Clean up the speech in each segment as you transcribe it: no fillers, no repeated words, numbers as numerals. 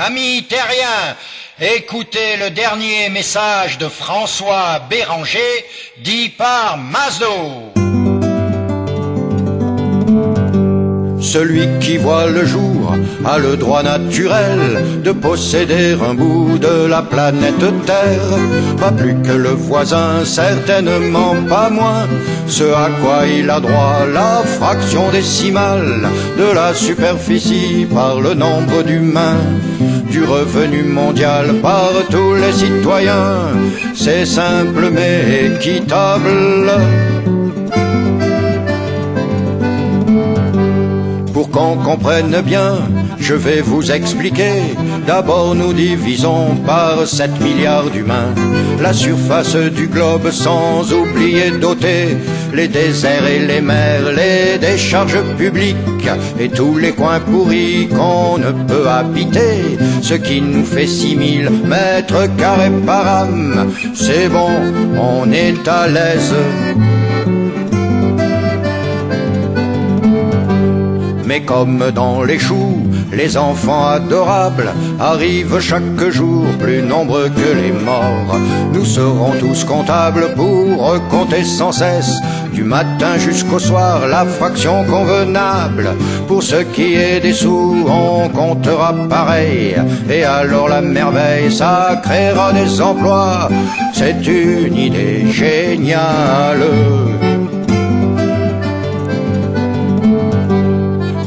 Amis terriens, écoutez le dernier message de François Béranger, dit par Maslow. Celui qui voit le jour a le droit naturel de posséder un bout de la planète Terre. Pas plus que le voisin, certainement pas moins. Ce à quoi il a droit, la fraction décimale de la superficie par le nombre d'humains. Du revenu mondial par tous les citoyens. C'est simple mais équitable. Pour qu'on comprenne bien, je vais vous expliquer. D'abord nous divisons par 7 milliards d'humains la surface du globe, sans oublier d'ôter les déserts et les mers, les décharges publiques et tous les coins pourris qu'on ne peut habiter. Ce qui nous fait 6000 mètres carrés par âme. C'est bon, on est à l'aise. Mais comme dans les choux, les enfants adorables arrivent chaque jour plus nombreux que les morts. Nous serons tous comptables pour compter sans cesse, du matin jusqu'au soir, la fraction convenable. Pour ce qui est des sous, on comptera pareil. Et alors la merveille, ça créera des emplois. C'est une idée géniale.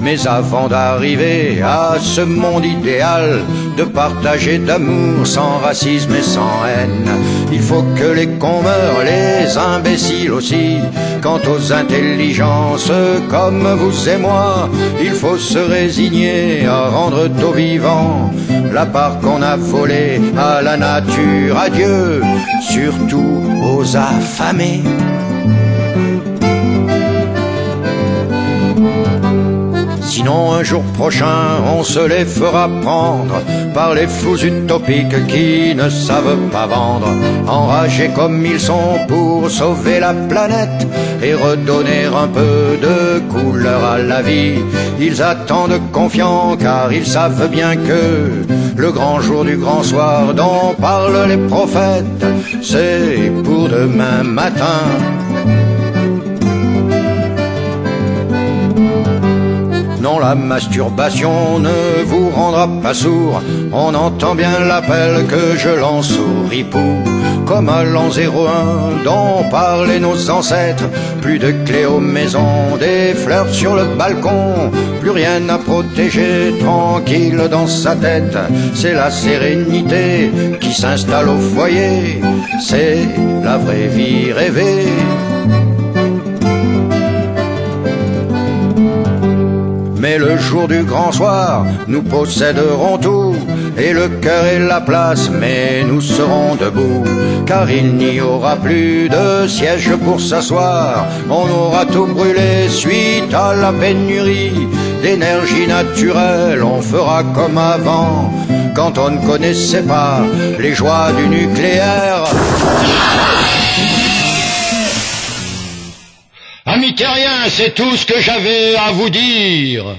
Mais avant d'arriver à ce monde idéal, de partager d'amour sans racisme et sans haine, il faut que les cons meurent, les imbéciles aussi. Quant aux intelligences comme vous et moi, il faut se résigner à rendre aux vivants la part qu'on a volée à la nature, à Dieu, surtout aux affamés. Sinon un jour prochain on se les fera prendre par les fous utopiques qui ne savent pas vendre. Enragés comme ils sont pour sauver la planète et redonner un peu de couleur à la vie, ils attendent confiants car ils savent bien que le grand jour du grand soir dont parlent les prophètes, c'est pour demain matin. Non, la masturbation ne vous rendra pas sourd. On entend bien l'appel que je lance au ripou. Comme à l'an 01 dont parlaient nos ancêtres. Plus de clés aux maisons, des fleurs sur le balcon. Plus rien à protéger, tranquille dans sa tête. C'est la sérénité qui s'installe au foyer. C'est la vraie vie rêvée. Mais le jour du grand soir, nous posséderons tout, et le cœur et la place, mais nous serons debout, car il n'y aura plus de siège pour s'asseoir. On aura tout brûlé suite à la pénurie d'énergie naturelle. On fera comme avant, quand on ne connaissait pas les joies du nucléaire. Amis terriens, c'est tout ce que j'avais à vous dire.